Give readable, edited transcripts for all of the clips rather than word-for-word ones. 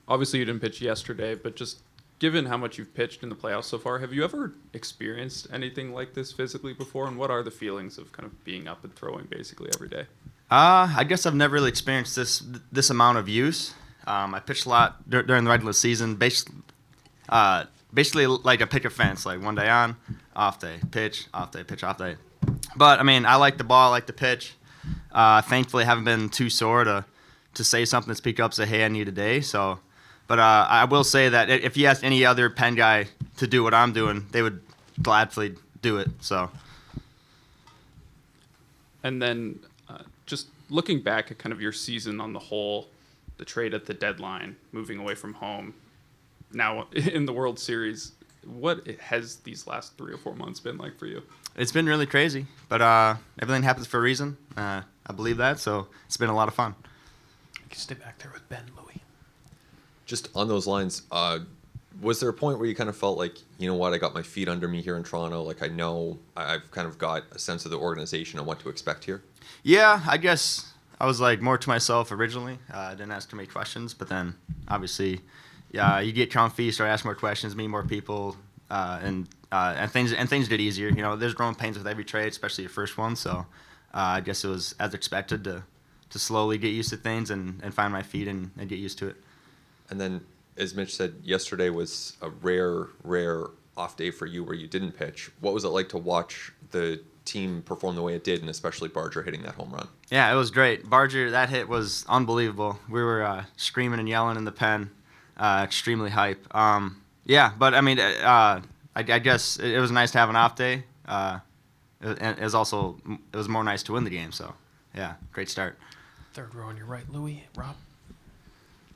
obviously you didn't pitch yesterday, but just given how much you've pitched in the playoffs so far, have you ever experienced anything like this physically before? And what are the feelings of kind of being up and throwing basically every day? I guess I've never really experienced this amount of use. I pitched a lot during the regular season, basically like a picket fence, like one day on, off day, pitch, off day, pitch, off day. But I mean, I like the ball, I like the pitch. Thankfully, I haven't been too sore to say something, to speak up, say, hey, I need a day. So, but I will say that if you asked any other Penn guy to do what I'm doing, they would gladly do it. So. And then just looking back at kind of your season on the whole, the trade at the deadline, moving away from home, now in the World Series, what has these last 3 or 4 months been like for you? It's been really crazy, but everything happens for a reason. I believe that, so it's been a lot of fun. You can stay back there with Ben, Louie. Just on those lines, was there a point where you kind of felt like, you know what, I got my feet under me here in Toronto, like I know I've kind of got a sense of the organization and what to expect here? Yeah, I guess I was like more to myself originally. I didn't ask too many questions, but then obviously, yeah, you get comfy, start asking more questions, meet more people, and things get easier. You know, there's growing pains with every trade, especially your first one. So I guess it was as expected to slowly get used to things and find my feet and get used to it. And then, as Mitch said, yesterday was a rare off day for you where you didn't pitch. What was it like to watch the team perform the way it did, and especially Barger hitting that home run? Yeah, it was great. Barger, that hit was unbelievable. We were screaming and yelling in the pen, extremely hype. Yeah, but I mean, I guess it was nice to have an off day. It was more nice to win the game. So, yeah, great start. Third row on your right, Louie. Rob.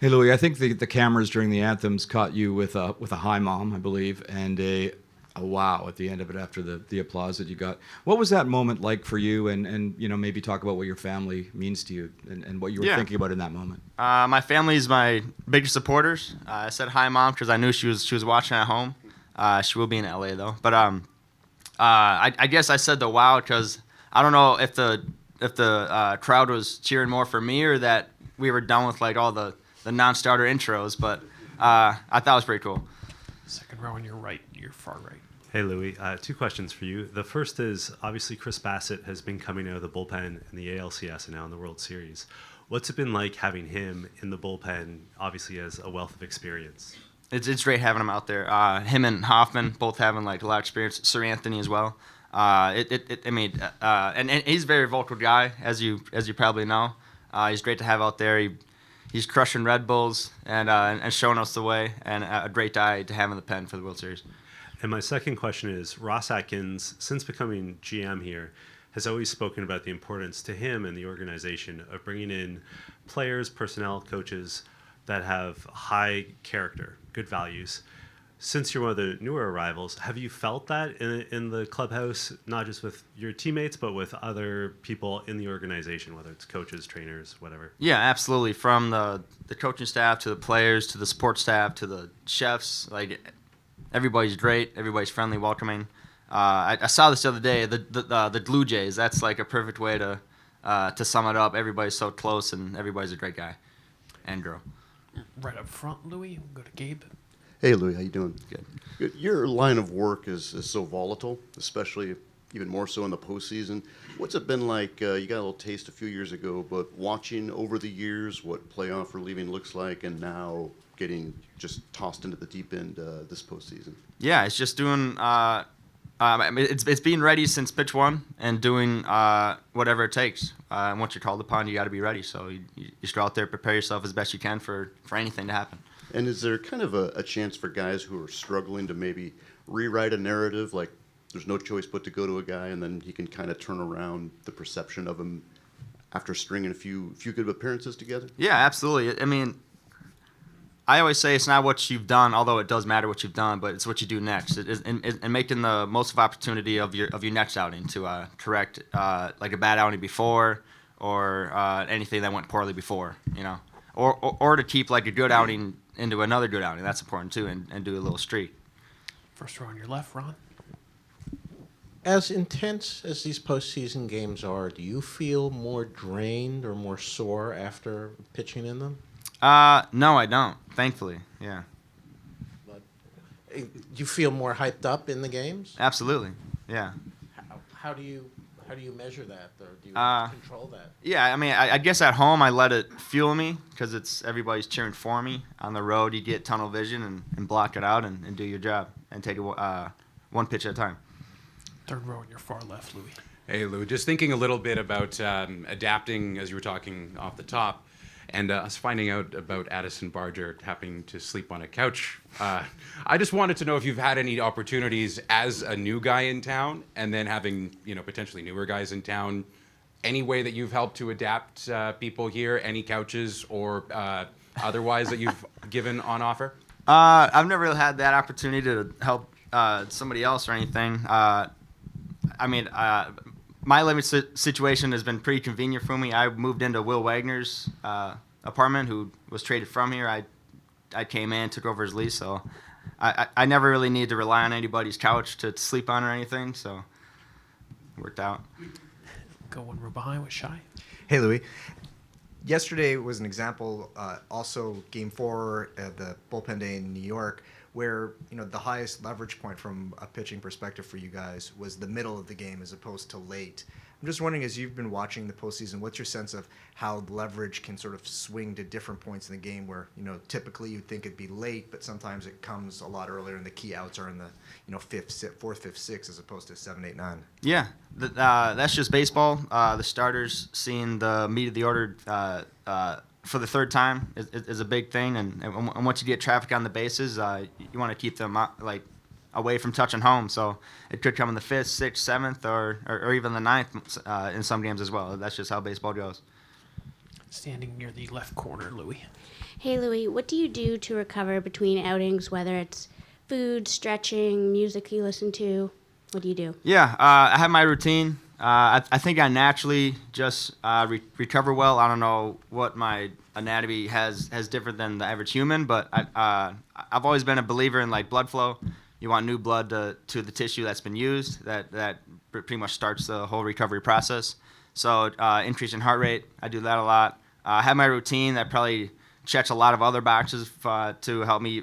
Hey, Louie, I think the cameras during the anthems caught you with a high mom, I believe, and a wow at the end of it after the applause that you got. What was that moment like for you? And you know, maybe talk about what your family means to you and what you were thinking about in that moment. My family's my biggest supporters. I said hi, Mom, because I knew she was watching at home. She will be in LA though. But I guess I said the wow because I don't know if the crowd was cheering more for me or that we were done with like all the non-starter intros. But I thought it was pretty cool. Second row on your right, your far right. Hey, Louie. 2 questions for you. The first is, obviously, Chris Bassett has been coming out of the bullpen in the ALCS and now in the World Series. What's it been like having him in the bullpen, obviously, as a wealth of experience? It's great having him out there. Him and Hoffman both having like a lot of experience. Sir Anthony as well. And he's a very vocal guy, as you probably know. He's great to have out there. He's crushing Red Bulls and showing us the way, and a great guy to have in the pen for the World Series. And my second question is, Ross Atkins, since becoming GM here, has always spoken about the importance to him and the organization of bringing in players, personnel, coaches that have high character, good values. Since you're one of the newer arrivals, have you felt that in the clubhouse, not just with your teammates, but with other people in the organization, whether it's coaches, trainers, whatever? Yeah, absolutely. From the coaching staff to the players to the support staff to the chefs, like everybody's great. Everybody's friendly, welcoming. I saw this the other day. The Blue Jays. That's like a perfect way to sum it up. Everybody's so close, and everybody's a great guy and girl. Right up front, Louie. We'll go to Gabe. Hey, Louie, how you doing? Good. Your line of work is so volatile, especially even more so in the postseason. What's it been like? You got a little taste a few years ago, but watching over the years what playoff relieving looks like, and now getting just tossed into the deep end this postseason. Yeah, it's just doing. It's being ready since pitch one and doing whatever it takes. And once you're called upon, you got to be ready. So you just go out there, prepare yourself as best you can for anything to happen. And is there kind of a chance for guys who are struggling to maybe rewrite a narrative, like there's no choice but to go to a guy, and then he can kind of turn around the perception of him after stringing a few good appearances together? Yeah, absolutely. I mean, I always say it's not what you've done, although it does matter what you've done, but it's what you do next. It is, and making the most of opportunity of your next outing to correct like a bad outing before or anything that went poorly before, you know, or to keep like a good outing into another good outing. That's important too, and do a little streak. First row on your left, Ron. As intense as these postseason games are, do you feel more drained or more sore after pitching in them? No, I don't. Thankfully, yeah, You feel more hyped up in the games? absolutely, yeah. How do you measure that, or do you control that? Yeah, I mean, I guess at home I let it fuel me because everybody's cheering for me. On the road, you get tunnel vision and block it out and do your job and take it one pitch at a time. Third row on your far left, Louis. Hey, Lou, just thinking a little bit about adapting as you were talking off the top, and us finding out about Addison Barger happening to sleep on a couch. I just wanted to know if you've had any opportunities as a new guy in town, and then having potentially newer guys in town. Any way that you've helped to adapt people here? Any couches or otherwise that you've given on offer? I've never really had that opportunity to help somebody else or anything. I mean, my living situation has been pretty convenient for me. I moved into Will Wagner's apartment, who was traded from here. I came in, took over his lease, so I never really needed to rely on anybody's couch to sleep on or anything, so it worked out. Go one row behind with Shy. Hey, Louis. Yesterday was an example, also Game 4 at the bullpen day in New York, where the highest leverage point from a pitching perspective for you guys was the middle of the game as opposed to late. I'm just wondering, as you've been watching the postseason, what's your sense of how leverage can sort of swing to different points in the game where typically you'd think it'd be late, but sometimes it comes a lot earlier, and the key outs are in the fourth, fifth, sixth, as opposed to 7, 8, 9. Yeah, that's just baseball. The starters seeing the meat of the order for the third time is a big thing, and once you get traffic on the bases, you want to keep them away from touching home. So it could come in the 5th, 6th, 7th, or even the 9th in some games as well. That's just how baseball goes. Standing near the left corner, Louis. Hey, Louis, what do you do to recover between outings, whether it's food, stretching, music you listen to? What do you do? Yeah, I have my routine. I think I naturally just recover well. I don't know what my anatomy has different than the average human, but I've always been a believer in blood flow. You want new blood to the tissue that's been used. That pretty much starts the whole recovery process. So increase in heart rate, I do that a lot. I have my routine that probably checks a lot of other boxes to help me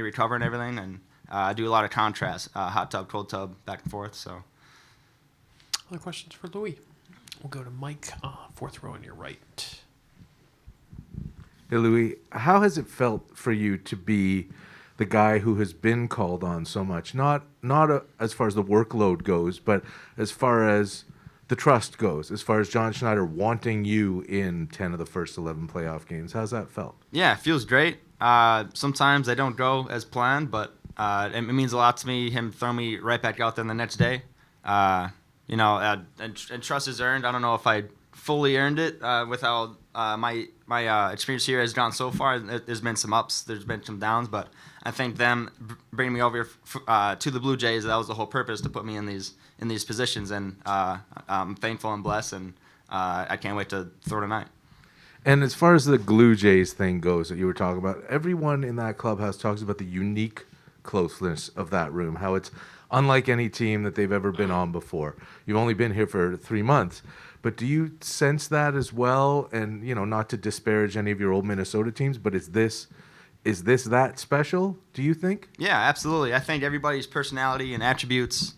recover and everything. And I do a lot of contrast, hot tub, cold tub, back and forth. So. Other questions for Louis? We'll go to Mike, fourth row on your right. Hey, Louis, how has it felt for you to be the guy who has been called on so much? Not as far as the workload goes, but as far as the trust goes, as far as John Schneider wanting you in 10 of the first 11 playoff games. How's that felt? Yeah, it feels great. Sometimes they don't go as planned, but it means a lot to me, him throwing me right back out there the next day. And trust is earned. I don't know if I fully earned it with how my experience here has gone so far. There's been some ups, there's been some downs, but I think them bringing me over here to the Blue Jays, that was the whole purpose, to put me in these positions, and I'm thankful and blessed, and I can't wait to throw tonight. And as far as the Blue Jays thing goes that you were talking about, everyone in that clubhouse talks about the unique closeness of that room, how it's unlike any team that they've ever been on before. You've only been here for 3 months, but do you sense that as well? And, not to disparage any of your old Minnesota teams, but is this that special, do you think? Yeah, absolutely. I think everybody's personality and attributes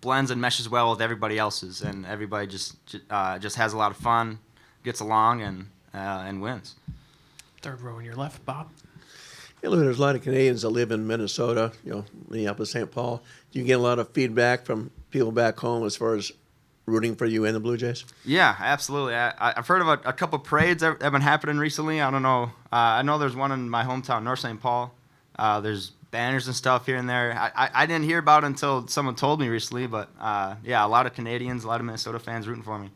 blends and meshes well with everybody else's, and everybody just has a lot of fun, gets along, and wins. Third row on your left, Bob. Yeah, look, there's a lot of Canadians that live in Minnesota, Minneapolis, St. Paul. Do you get a lot of feedback from people back home as far as rooting for you and the Blue Jays? Yeah, absolutely. I've heard of a couple parades that have been happening recently. I don't know. I know there's one in my hometown, North St. Paul. There's banners and stuff here and there. I didn't hear about it until someone told me recently, but yeah, a lot of Canadians, a lot of Minnesota fans rooting for me.